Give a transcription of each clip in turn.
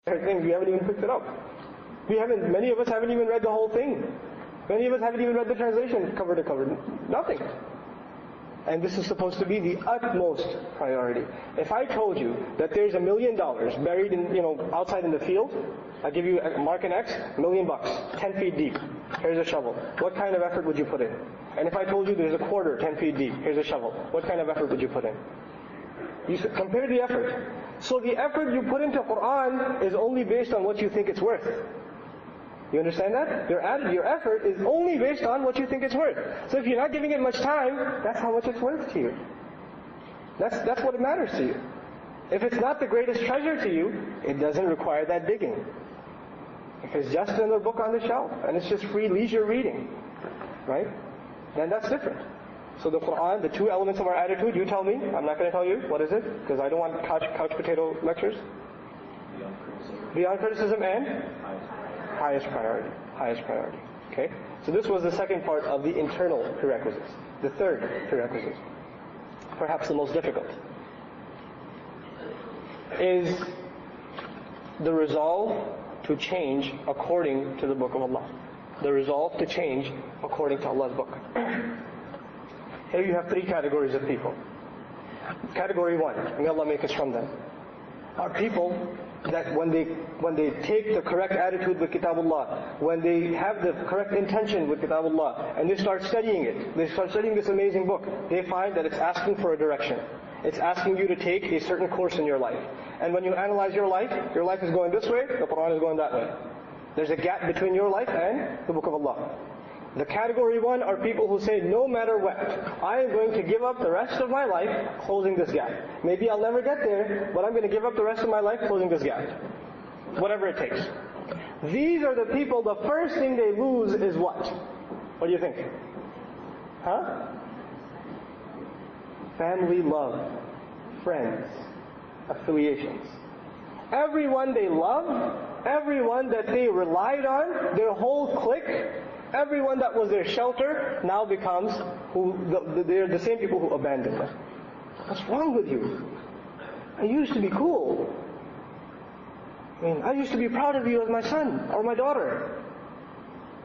things, we haven't even picked it up. Many of us haven't even read the whole thing. Many of us haven't even read the translation cover to cover. Nothing. And this is supposed to be the utmost priority. If I told you that there's $1 million buried in, outside in the field, I give you mark an X, $1 million, 10 feet deep. Here's a shovel. What kind of effort would you put in? And if I told you there's a quarter 10 feet deep, here's a shovel. What kind of effort would you put in? You compare the effort. So the effort you put into Quran is only based on what you think it's worth. You understand that? Your effort is only based on what you think it's worth. So if you're not giving it much time, that's how much it's worth to you. That's what matters to you. If it's not the greatest treasure to you, it doesn't require that digging. If it's just another book on the shelf, and it's just free leisure reading, right? Then that's different. So the Quran, the two elements of our attitude, you tell me. I'm not going to tell you. What is it? Because I don't want couch potato lectures. Beyond criticism and highest priority. Highest priority. Okay? So this was the second part of the internal prerequisites. The third prerequisite, perhaps the most difficult, is the resolve to change according to the Book of Allah. The resolve to change according to Allah's book. Here you have three categories of people. Category one, may Allah make us from them, are people that when they take the correct attitude with Kitabullah, when they have the correct intention with Kitabullah, and they start studying it, they start studying this amazing book, they find that it's asking for a direction. It's asking you to take a certain course in your life. And when you analyze your life is going this way, the Quran is going that way. There's a gap between your life and the Book of Allah. The category one are people who say, no matter what, I am going to give up the rest of my life closing this gap. Maybe I'll never get there, but I'm going to give up the rest of my life closing this gap. Whatever it takes. These are the people, the first thing they lose is what? What do you think? Family love, friends, affiliations. Everyone they love, everyone that they relied on, their whole clique, everyone that was their shelter now becomes they're the same people who abandoned them. What's wrong with you? I used to be cool. I used to be proud of you as my son or my daughter.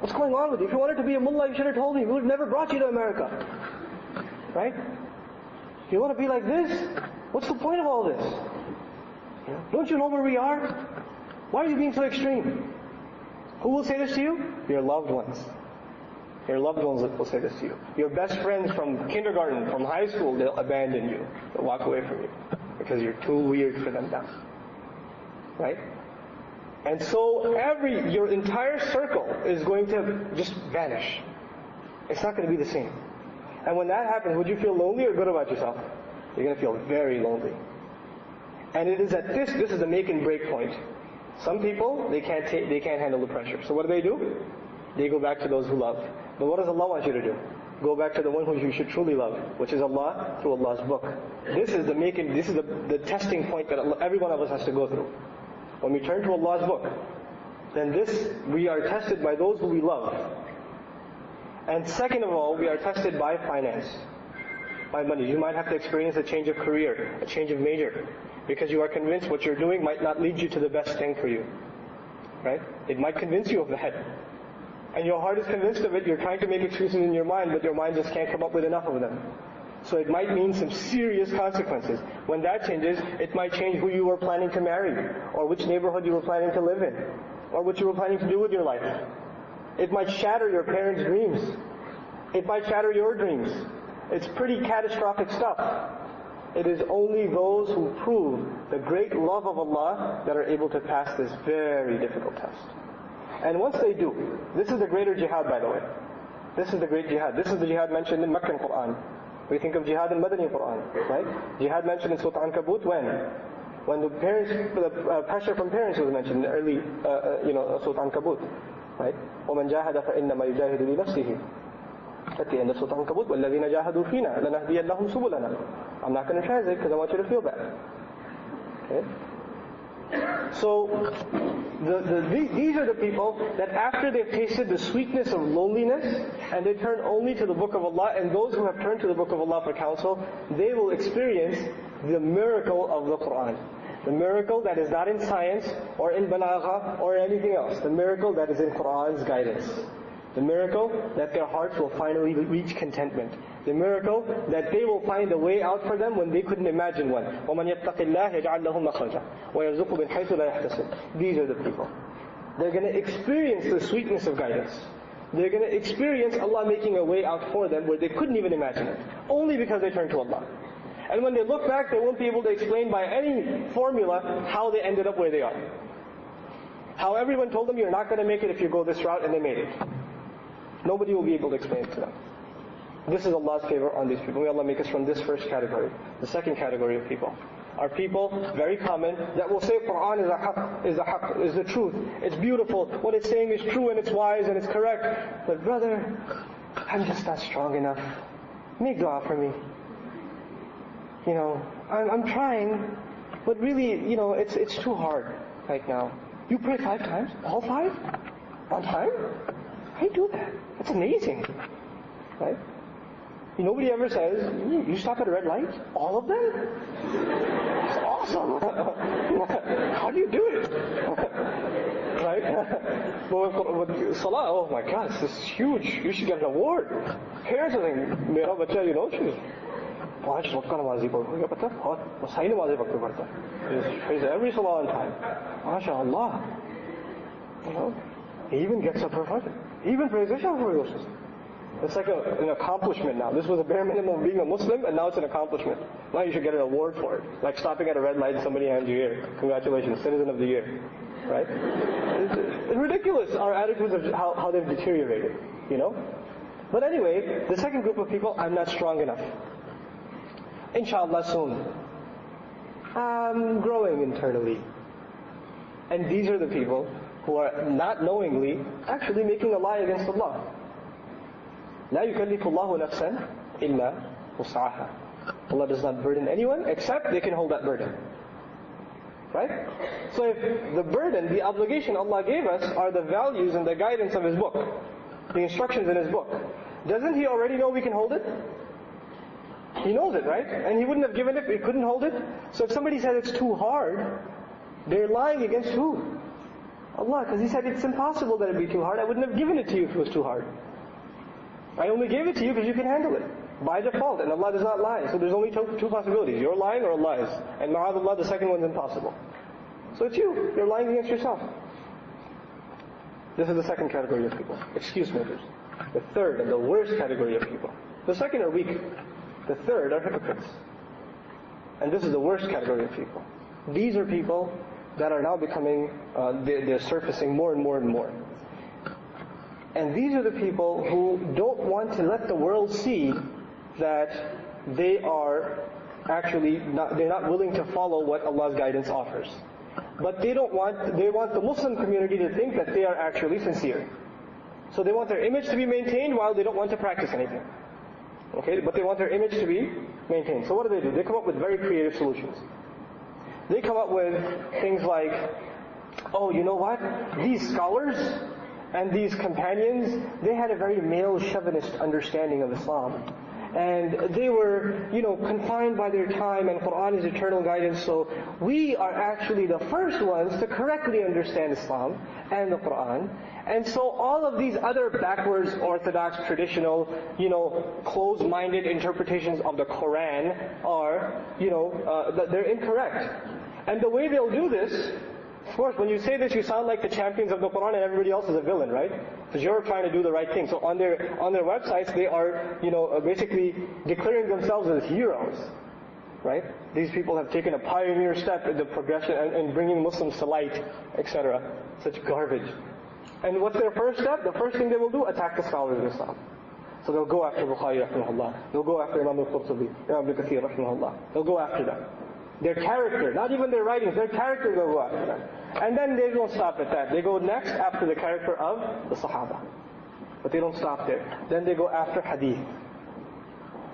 What's going on with you? If you wanted to be a mullah, you should have told me. We would have never brought you to America. Right? You want to be like this? What's the point of all this? Don't you know where we are? Why are you being so extreme? Who will say this to you? Your loved ones. Your loved ones will say this to you. Your best friends from kindergarten, from high school, they'll abandon you. They'll walk away from you. Because you're too weird for them now. Right? And so your entire circle is going to just vanish. It's not going to be the same. And when that happens, would you feel lonely or good about yourself? You're going to feel very lonely. And it is at this is the make and break point. Some people, they can't handle the pressure. So what do? They go back to those who love. But what does Allah want you to do? Go back to the one who you should truly love, which is Allah through Allah's book. This is the testing point that every one of us has to go through. When we turn to Allah's book, then we are tested by those who we love. And second of all, we are tested by finance, by money. You might have to experience a change of career, a change of major, because you are convinced what you're doing might not lead you to the best thing for you. Right? It might convince you of the head. And your heart is convinced of it, you're trying to make excuses in your mind, but your mind just can't come up with enough of them. So it might mean some serious consequences. When that changes, it might change who you were planning to marry, or which neighborhood you were planning to live in, or what you were planning to do with your life. It might shatter your parents' dreams. It might shatter your dreams. It's pretty catastrophic stuff. It is only those who prove the great love of Allah that are able to pass this very difficult test. And once they do, this is the greater jihad, by the way. This is the great jihad. This is the jihad mentioned in Meccan Quran. We think of jihad in Madani Quran, right? Jihad mentioned in Surah Ankabut when? When the pressure from parents was mentioned in the early, Surah Ankabut, right? وَمَنْ جَاهَدَ فَإِنَّمَا يُجَاهِدُ لِنَفْسِهِ. At the end of Surah Ankabut, وَالَّذِينَ جَاهَدُوا فِينَا لَنَهْدِيَنَّهُمْ سُبُلَنَا. I'm not going to translate because I want you to feel that. Okay? So, these are the people that after they've tasted the sweetness of loneliness, and they turn only to the Book of Allah, and those who have turned to the Book of Allah for counsel, they will experience the miracle of the Quran. The miracle that is not in science or in balagha or anything else. The miracle that is in Qur'an's guidance. The miracle that their hearts will finally reach contentment. The miracle that they will find a way out for them when they couldn't imagine one. وَمَنْ يَتَّقِ اللَّهِ يَجْعَلْ لَهُ مَخْرَجًا وَيَرْزُقْهُ مِنْ حَيْثُ لَا يَحْتَسِبُ. These are the people. They're going to experience the sweetness of guidance. They're going to experience Allah making a way out for them where they couldn't even imagine it. Only because they turned to Allah. And when they look back, they won't be able to explain by any formula how they ended up where they are. How everyone told them, you're not going to make it if you go this route, and they made it. Nobody will be able to explain it to them. This is Allah's favor on these people. May Allah make us from this first category. The second category of people are people, very common, that will say Qur'an is the truth. It's beautiful. What it's saying is true and it's wise and it's correct. But brother, I'm just not strong enough. Make dua for me. I'm trying, but really, it's too hard right now. You pray 5 times? All 5? On time? How do you do that? That's amazing. Right? Nobody ever says, you stop at a red light? All of them? That's awesome. How do you do it? Right? But with salah, oh my God, this is huge. You should get an award. Parents are saying, mera bacha, she's 5 waqt ka namazi padho. Pata hai? Bahut sahi namazi waqt pe padhta hai. Prays every salah on time. MashaAllah. He even gets up for Fajr. He even prays Isha before he goes to sleep. It's like an accomplishment now. This was a bare minimum of being a Muslim, and now it's an accomplishment. Now you should get an award for it. Like stopping at a red light and somebody hands you here. Congratulations, Citizen of the Year. Right? It's ridiculous, our attitudes of how they've deteriorated. But anyway, the second group of people, I'm not strong enough. Inshallah soon. I'm growing internally. And these are the people who are not knowingly actually making a lie against Allah. لا يكلف الله نفسا إلا وسعها. Allah does not burden anyone except they can hold that burden. Right? So if the burden, the obligation Allah gave us are the values and the guidance of His book, the instructions in His book, doesn't He already know we can hold it? He knows it, right? And He wouldn't have given it if He couldn't hold it. So if somebody says it's too hard, they're lying against who? Allah, because He said it's impossible that it'd be too hard. I wouldn't have given it to you if it was too hard. I only gave it to you because you can handle it. By default, and Allah does not lie. So there's only two possibilities. You're lying or Allah is. And ma'adallah, the second one's impossible. So it's you. You're lying against yourself. This is the second category of people. Excuse makers. The third and the worst category of people. The second are weak. The third are hypocrites. And this is the worst category of people. These are people that are now becoming, they're surfacing more and more and more. And these are the people who don't want to let the world see that they are actually they're not willing to follow what Allah's guidance offers. But they want the Muslim community to think that they are actually sincere. So they want their image to be maintained while they don't want to practice anything. Okay, but they want their image to be maintained. So what do? They come up with very creative solutions. They come up with things like, oh, you know what? These scholars and these companions, they had a very male chauvinist understanding of Islam. And they were, confined by their time, and Qur'an is eternal guidance, so we are actually the first ones to correctly understand Islam and the Qur'an. And so all of these other backwards, orthodox, traditional, closed-minded interpretations of the Qur'an are, they're incorrect. And the way they'll do this, of course, when you say this, you sound like the champions of the Qur'an and everybody else is a villain, right? Because you're trying to do the right thing. So on their websites, they are, basically declaring themselves as heroes, right? These people have taken a pioneer step in the progression and bringing Muslims to light, etc. Such garbage. And what's their first step? The first thing they will do, attack the scholars of Islam. So they'll go after Bukhari, rahimahullah. They'll go after Imam al-Qurtubi, Imam Ibn Kathir, rahimahullah. They'll go after them. Their character, not even their writings, their character they'll go after them. And then they don't stop at that. They go next after the character of the Sahaba. But they don't stop there. Then they go after Hadith.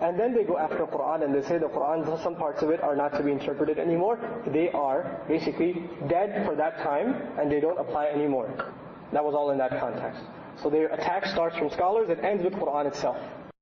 And then they go after Qur'an, and they say the Qur'an, some parts of it are not to be interpreted anymore. They are basically dead for that time, and they don't apply anymore. That was all in that context. So their attack starts from scholars, it ends with Qur'an itself.